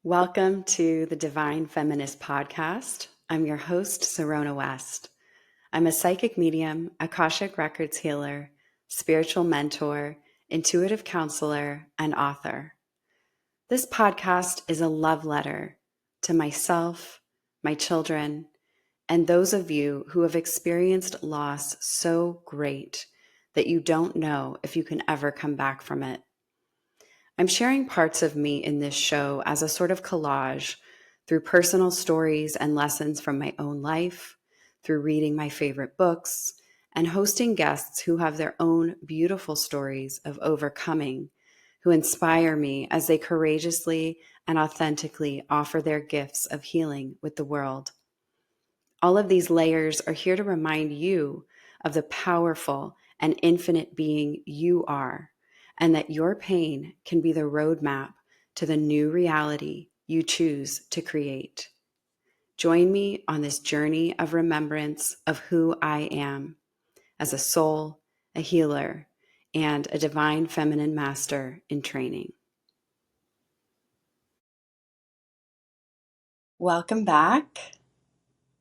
Welcome to the Divine Feminist Podcast. I'm your host, Sirona West. I'm a psychic medium, Akashic Records healer, spiritual mentor, intuitive counselor, and author. This podcast is a love letter to myself, my children, and those of you who have experienced loss so great that you don't know if you can ever come back from it. I'm sharing parts of me in this show as a sort of collage through personal stories and lessons from my own life, through reading my favorite books, and hosting guests who have their own beautiful stories of overcoming, who inspire me as they courageously and authentically offer their gifts of healing with the world. All of these layers are here to remind you of the powerful and infinite being you are, and that your pain can be the roadmap to the new reality you choose to create. Join me on this journey of remembrance of who I am as a soul, a healer, and a divine feminine master in training. Welcome back.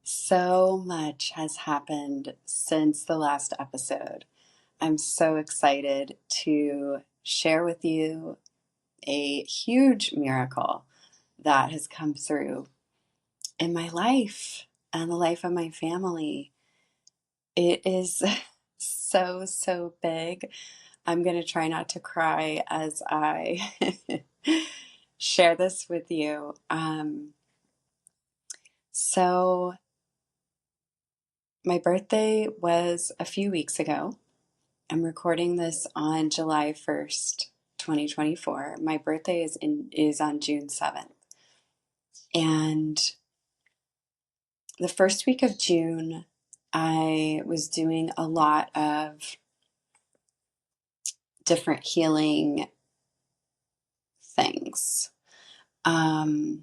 So much has happened since the last episode. I'm so excited to share with you a huge miracle that has come through in my life and the life of my family. It is so big. I'm going to try not to cry as I share this with you. So my birthday was a few weeks ago. I'm recording this on July 1st, 2024. My birthday is on June 7th. And the first week of June, I was doing a lot of different healing things. I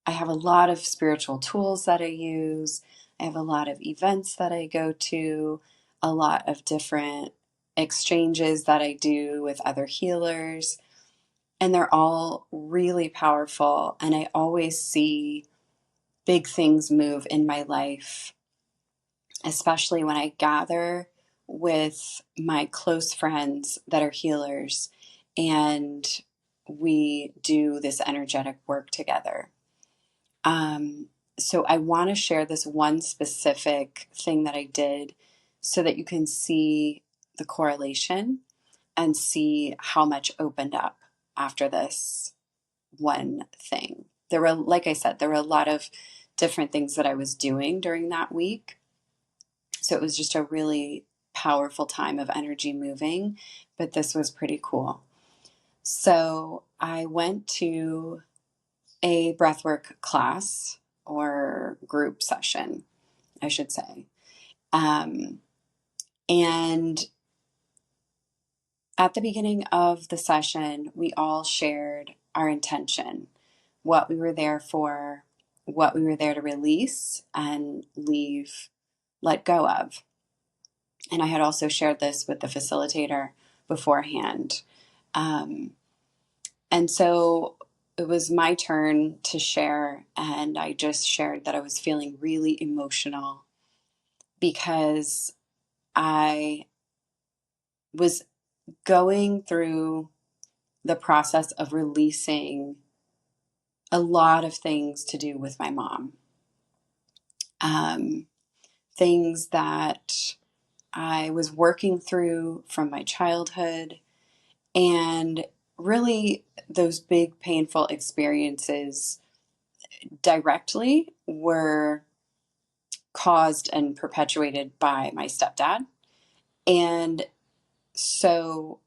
have a lot of spiritual tools that I use. I have a lot of events that I go to, a lot of different exchanges that I do with other healers. And they're all really powerful. And I always see big things move in my life, especially when I gather with my close friends that are healers and we do this energetic work together. So I want to share this one specific thing that I did so that you can see the correlation and see how much opened up after this one thing. There were, like I said, there were a lot of different things that I was doing during that week. So it was just a really powerful time of energy moving, but this was pretty cool. So I went to a breathwork class or group session, I should say. And at the beginning of the session, we all shared our intention, what we were there for, what we were there to release and let go of. And I had also shared this with the facilitator beforehand. And so it was my turn to share, and I just shared that I was feeling really emotional because I was going through the process of releasing a lot of things to do with my mom. Things that I was working through from my childhood, and really those big painful experiences directly were caused and perpetuated by my stepdad. And so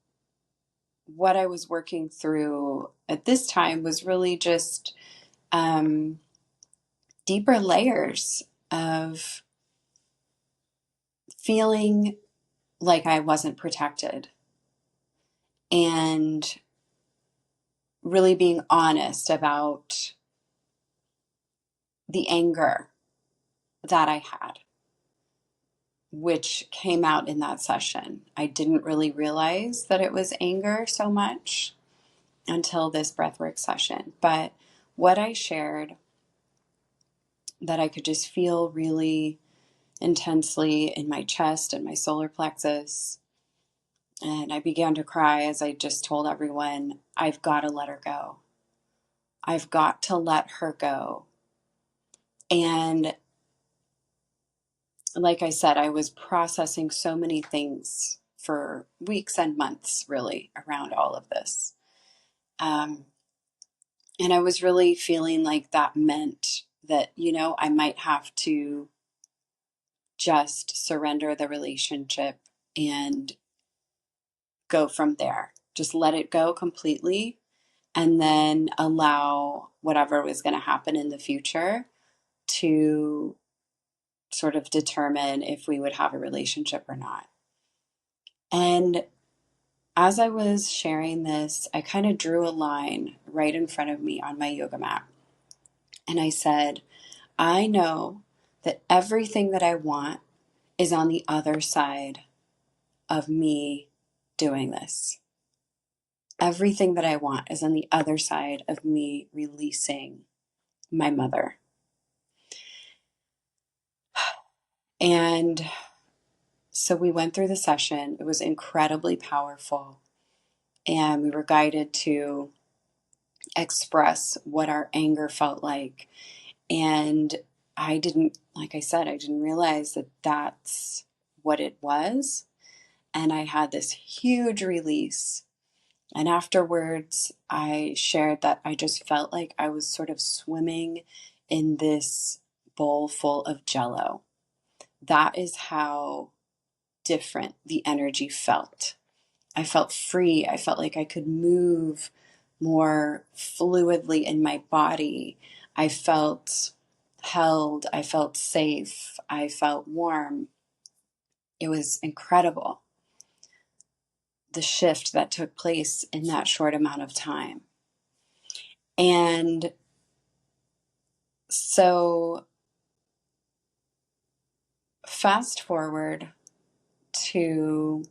what I was working through at this time was really just deeper layers of feeling like I wasn't protected and really being honest about the anger that I had, which came out in that session. I didn't really realize that it was anger so much. until this breathwork session. But what I shared that I could just feel really intensely in my chest and my solar plexus. And I began to cry as I just told everyone, I've got to let her go. I've got to let her go. And like I said, I was processing so many things for weeks and months, really, around all of this. And I was really feeling like that meant that, I might have to just surrender the relationship and go from there. Just let it go completely and then allow whatever was going to happen in the future to sort of determine if we would have a relationship or not. And as I was sharing this, I kind of drew a line right in front of me on my yoga mat. And I said, I know that everything that I want is on the other side of me doing this. Everything that I want is on the other side of me releasing my mother. And so we went through the session. It was incredibly powerful. And we were guided to express what our anger felt like. And like I said, I didn't realize that that's what it was. And I had this huge release. And afterwards, I shared that I just felt like I was sort of swimming in this bowl full of jello. That is how different the energy felt. I felt free. I felt like I could move more fluidly in my body. I felt held. I felt safe. I felt warm. It was incredible, the shift that took place in that short amount of time. And so fast forward to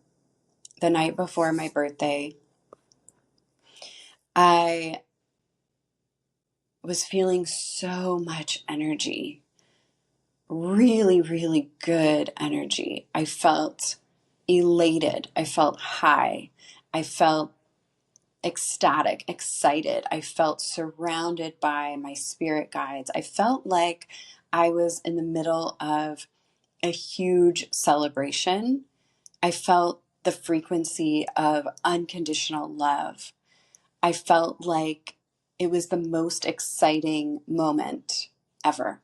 the night before my birthday, I was feeling so much energy, really, really good energy. I felt elated. I felt high. I felt ecstatic, excited. I felt surrounded by my spirit guides. I felt like I was in the middle of a huge celebration. I felt the frequency of unconditional love. I felt like it was the most exciting moment ever.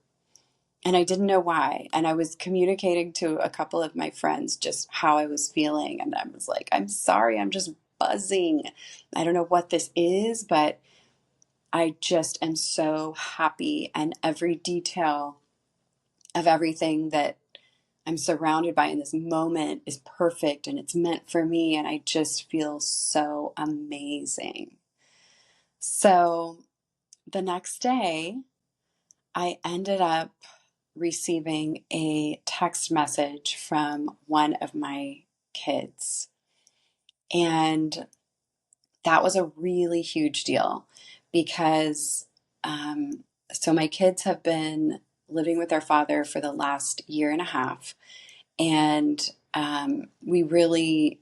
And I didn't know why. And I was communicating to a couple of my friends just how I was feeling. And I was like, I'm sorry, I'm just buzzing. I don't know what this is, but I just am so happy. And every detail of everything that I'm surrounded by in this moment is perfect and it's meant for me. And I just feel so amazing. So the next day, I ended up receiving a text message from one of my kids. And that was a really huge deal because so my kids have been living with their father for the last year and a half. And we really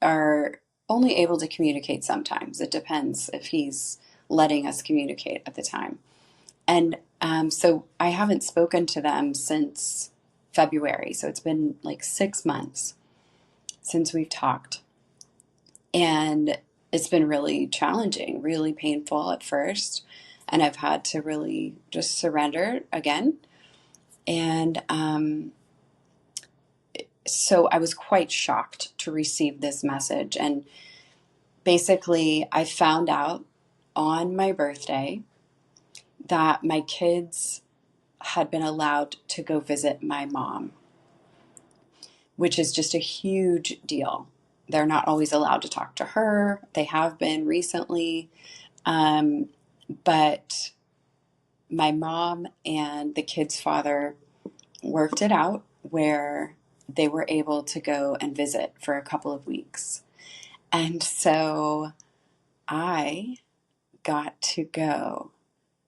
are only able to communicate sometimes. It depends if he's letting us communicate at the time. And so I haven't spoken to them since February. So it's been like 6 months since we've talked. And it's been really challenging, really painful at first. And I've had to really just surrender again. And so I was quite shocked to receive this message. And basically, I found out on my birthday that my kids had been allowed to go visit my mom, which is just a huge deal. They're not always allowed to talk to her. They have been recently. But my mom and the kid's father worked it out where they were able to go and visit for a couple of weeks. And so I got to go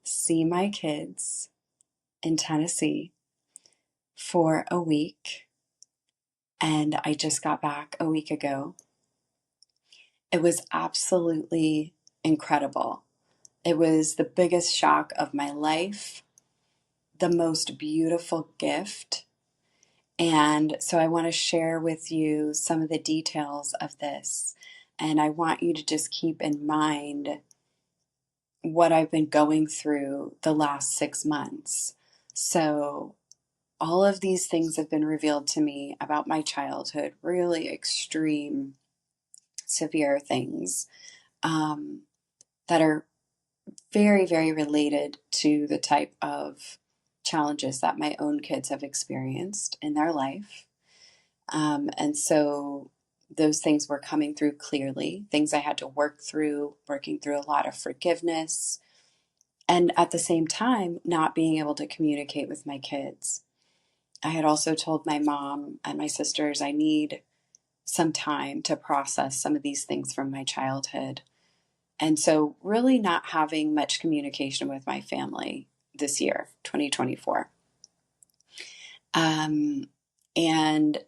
see my kids in Tennessee for a week. And I just got back a week ago. It was absolutely incredible. It was the biggest shock of my life, the most beautiful gift. And so I want to share with you some of the details of this. And I want you to just keep in mind what I've been going through the last 6 months. So all of these things have been revealed to me about my childhood, really extreme, severe things that are very, very related to the type of challenges that my own kids have experienced in their life. And so those things were coming through clearly, things I had to work through, working through a lot of forgiveness, and at the same time, not being able to communicate with my kids. I had also told my mom and my sisters I need some time to process some of these things from my childhood. And so, really, not having much communication with my family this year, 2024. And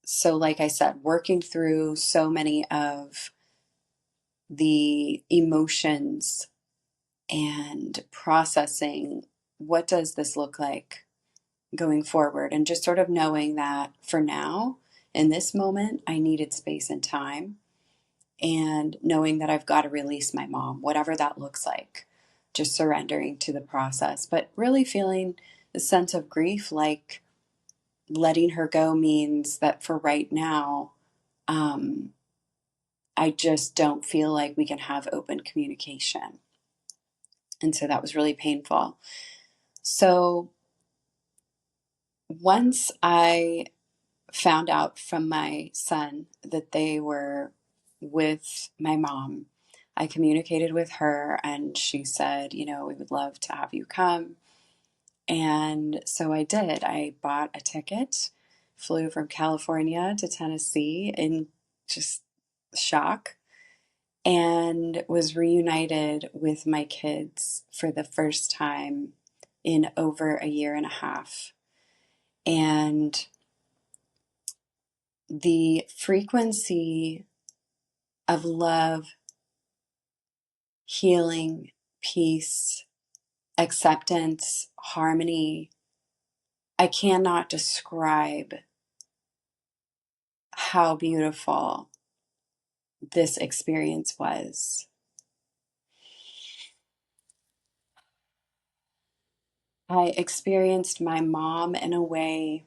so, like I said, working through so many of the emotions and processing what does this look like going forward, and just sort of knowing that for now, in this moment, I needed space and time, and knowing that I've got to release my mom, whatever that looks like, just surrendering to the process, but really feeling the sense of grief, like letting her go means that for right now, I just don't feel like we can have open communication. And so that was really painful. So once I found out from my son that they were with my mom, I communicated with her and she said, we would love to have you come. And so I did. I bought a ticket, flew from California to Tennessee in just shock, and was reunited with my kids for the first time in over a year and a half. And the frequency of love, healing, peace, acceptance, harmony, I cannot describe how beautiful this experience was. I experienced my mom in a way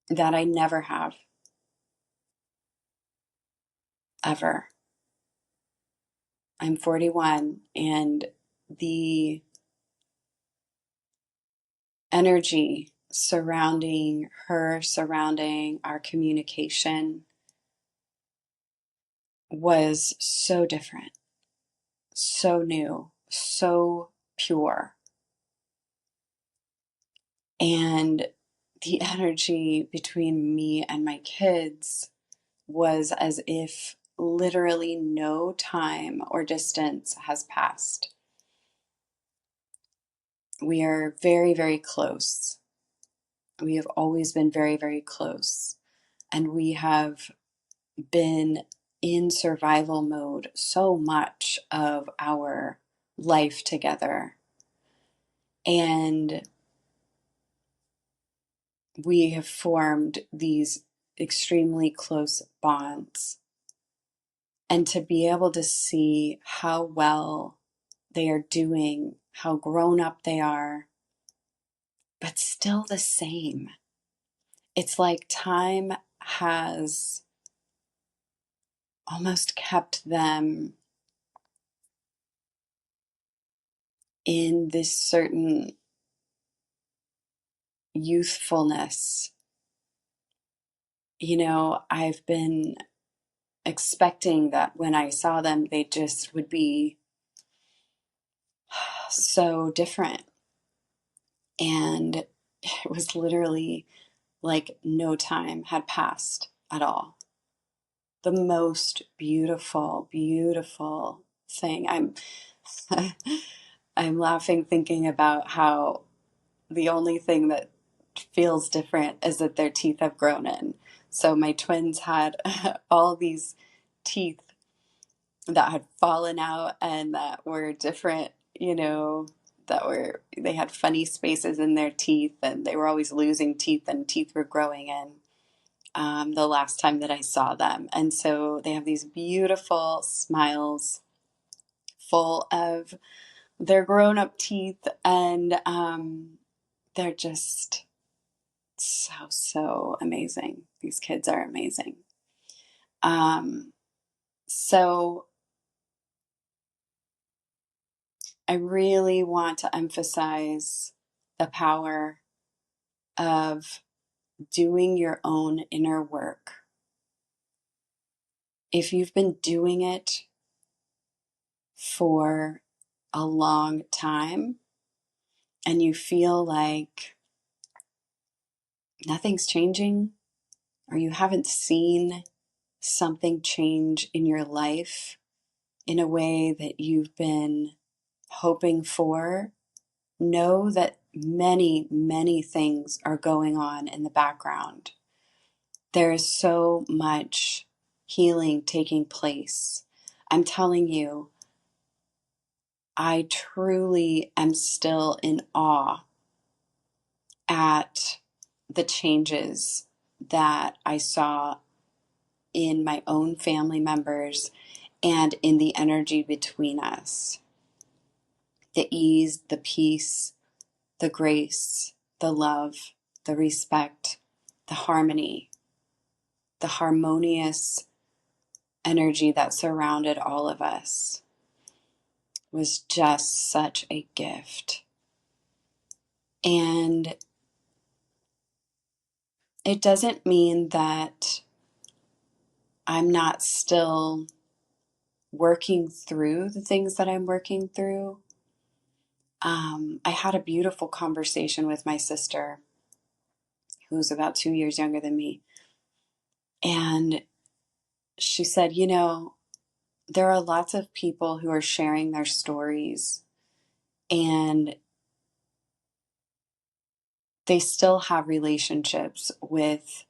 that I never have, ever. I'm 41, and the energy surrounding her, surrounding our communication, was so different, so new, so pure. And the energy between me and my kids was as if literally no time or distance has passed. We are very, very close. We have always been very, very close. And we have been in survival mode so much of our life together. And we have formed these extremely close bonds. And to be able to see how well they are doing, how grown up they are, but still the same. It's like time has almost kept them in this certain youthfulness. I've been expecting that when I saw them, they just would be so different. And it was literally like no time had passed at all. the most beautiful, beautiful thing. I'm laughing thinking about how the only thing that feels different is that their teeth have grown in. So my twins had all these teeth that had fallen out and that were different, they had funny spaces in their teeth and they were always losing teeth and teeth were growing in the last time that I saw them. And so they have these beautiful smiles full of their grown up teeth, and they're just so amazing. These kids are amazing. So I really want to emphasize the power of doing your own inner work. If you've been doing it for a long time and you feel like nothing's changing, or you haven't seen something change in your life in a way that you've been hoping for, know that many, many things are going on in the background. There is so much healing taking place. I'm telling you, I truly am still in awe at the changes that I saw in my own family members and in the energy between us. The ease, the peace, the grace, the love, the respect, the harmony, the harmonious energy that surrounded all of us was just such a gift. And it doesn't mean that I'm not still working through the things that I'm working through. I had a beautiful conversation with my sister, who's about 2 years younger than me. And she said, there are lots of people who are sharing their stories and they still have relationships with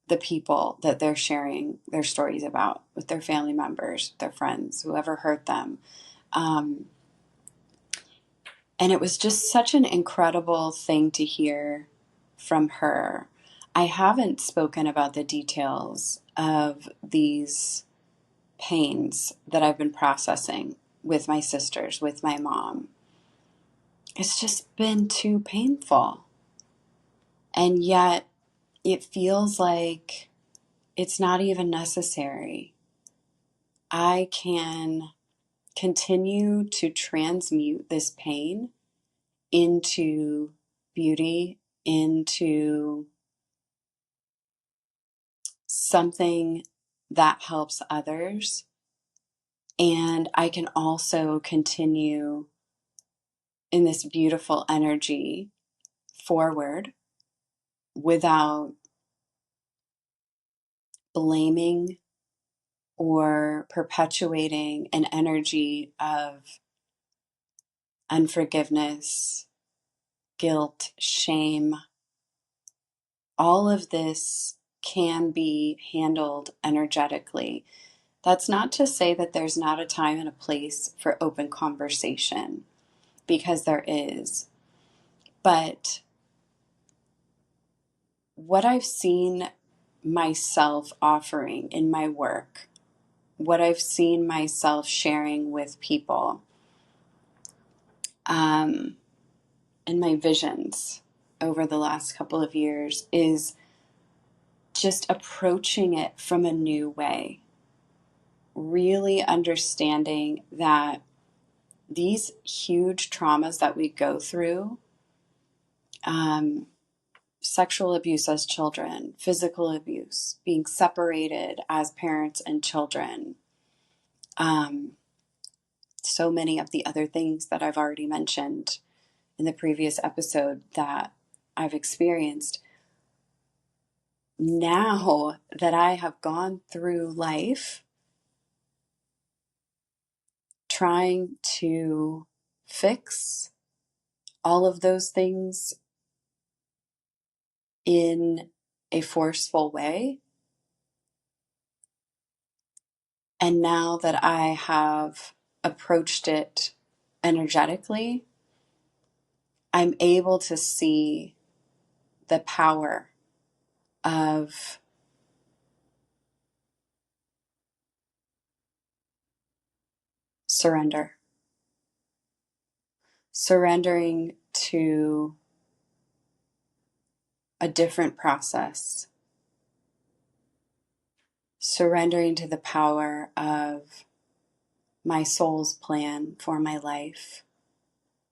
the people that they're sharing their stories about, with their family members, their friends, whoever hurt them. And it was just such an incredible thing to hear from her. I haven't spoken about the details of these pains that I've been processing with my sisters, with my mom. It's just been too painful. And yet it feels like it's not even necessary. I can continue to transmute this pain into beauty, into something that helps others. And I can also continue in this beautiful energy forward without blaming or perpetuating an energy of unforgiveness, guilt, shame. All of this can be handled energetically. That's not to say that there's not a time and a place for open conversation, because there is. But what I've seen myself offering in my work, what I've seen myself sharing with people, and my visions over the last couple of years is just approaching it from a new way. Really understanding that these huge traumas that we go through, sexual abuse as children, physical abuse, being separated as parents and children, so many of the other things that I've already mentioned in the previous episode that I've experienced, now that I have gone through life trying to fix all of those things in a forceful way, and now that I have approached it energetically, I'm able to see the power of surrender. Surrendering to a different process. Surrendering to the power of my soul's plan for my life.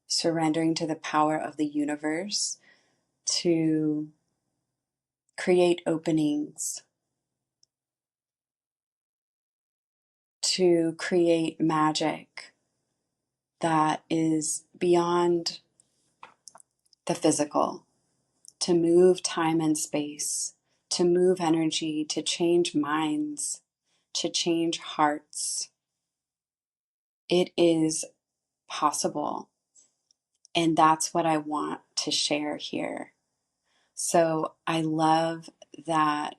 Surrendering to the power of the universe to create openings, to create magic that is beyond the physical, to move time and space, to move energy, to change minds, to change hearts. It is possible. And that's what I want to share here. So I love that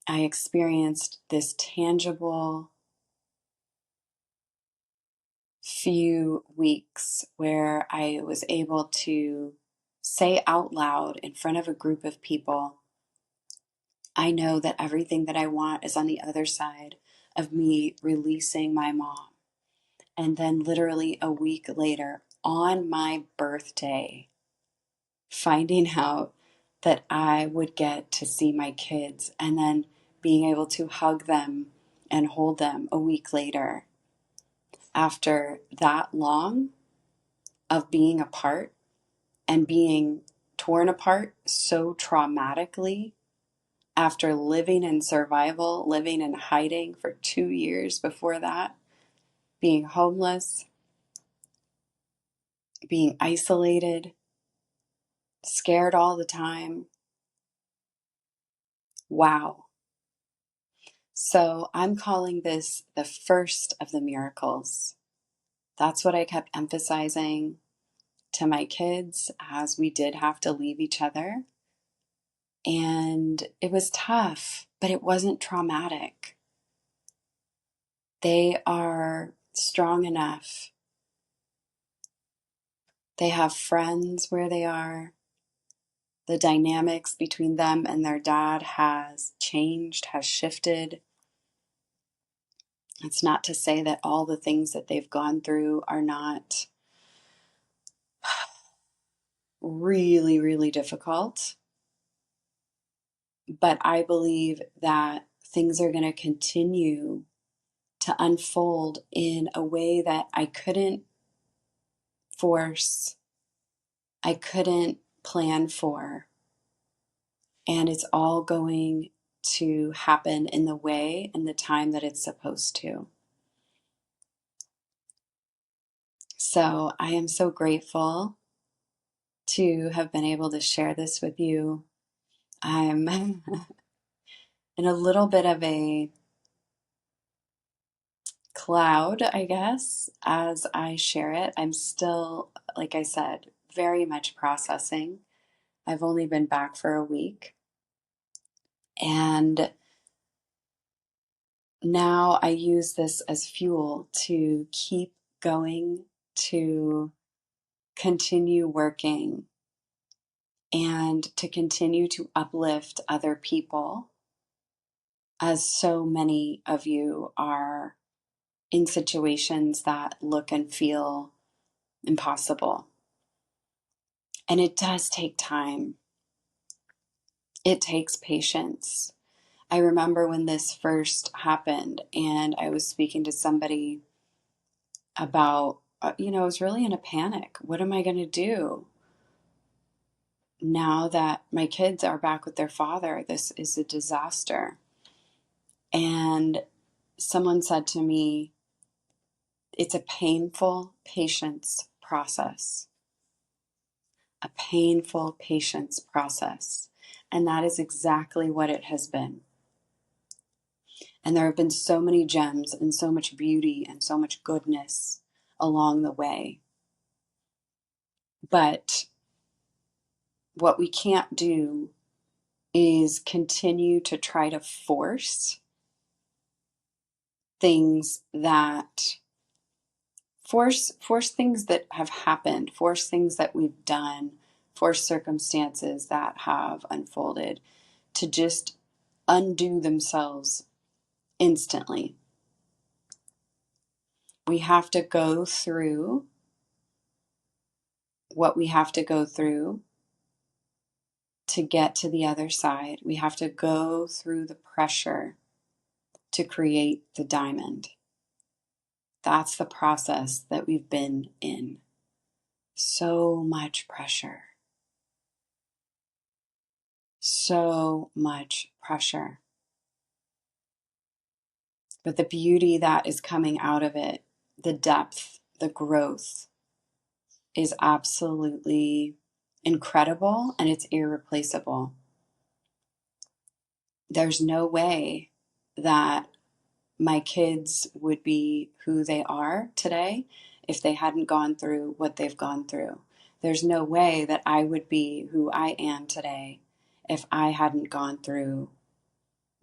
I experienced this tangible few weeks where I was able to say out loud in front of a group of people, I know that everything that I want is on the other side of me releasing my mom. And then literally a week later, on my birthday, finding out that I would get to see my kids and then being able to hug them and hold them a week later. After that long of being apart and being torn apart so traumatically, after living in survival, living in hiding for 2 years before that, being homeless, being isolated, scared all the time. Wow. So I'm calling this the first of the miracles. That's what I kept emphasizing to my kids as we did have to leave each other. And it was tough, but it wasn't traumatic. They are strong enough. They have friends where they are. The dynamics between them and their dad has changed, has shifted. It's not to say that all the things that they've gone through are not really, really difficult. But I believe that things are going to continue to unfold in a way that I couldn't force, I couldn't plan for. And it's all going to happen in the way and the time that it's supposed to. So I am so grateful to have been able to share this with you. I'm in a little bit of a cloud, I guess, as I share it. I'm still, like I said, very much processing. I've only been back for a week. And now I use this as fuel to keep going, to continue working, and to continue to uplift other people, as so many of you are in situations that look and feel impossible. And it does take time. It takes patience. I remember when this first happened and I was speaking to somebody about, I was really in a panic. What am I going to do now that my kids are back with their father? This is a disaster. And someone said to me, it's a painful patience process. A painful patience process. And that is exactly what it has been. And there have been so many gems and so much beauty and so much goodness along the way. But what we can't do is continue to try to force things that force things that have happened, force things that we've done, force circumstances that have unfolded to just undo themselves instantly. We have to go through what we have to go through to get to the other side. We have to go through the pressure to create the diamond. That's the process that we've been in. So much pressure. So much pressure. But the beauty that is coming out of it, the depth, the growth, is absolutely incredible, and it's irreplaceable. There's no way that my kids would be who they are today if they hadn't gone through what they've gone through. There's no way that I would be who I am today if I hadn't gone through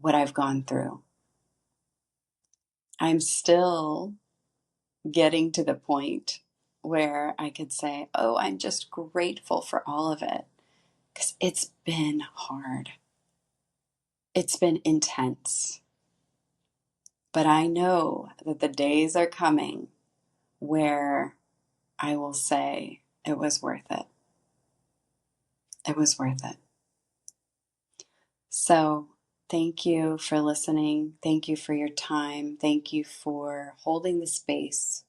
what I've gone through. I'm still getting to the point where I could say, oh, I'm just grateful for all of it, because it's been hard. It's been intense. But I know that the days are coming where I will say it was worth it. It was worth it. So thank you for listening. Thank you for your time. Thank you for holding the space,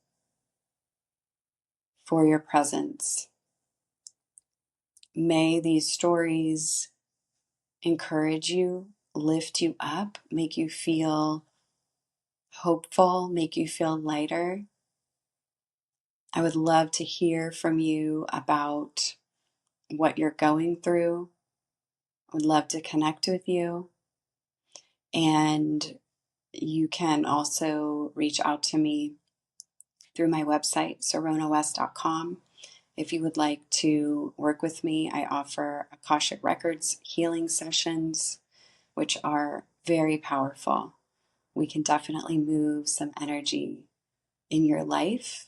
for your presence. May these stories encourage you, lift you up, make you feel hopeful, make you feel lighter. I would love to hear from you about what you're going through. I would love to connect with you. And you can also reach out to me through my website, sironawest.com. If you would like to work with me, I offer Akashic Records healing sessions, which are very powerful. We can definitely move some energy in your life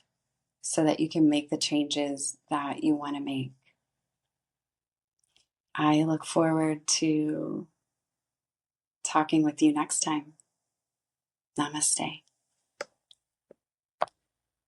so that you can make the changes that you want to make. I look forward to talking with you next time. Namaste.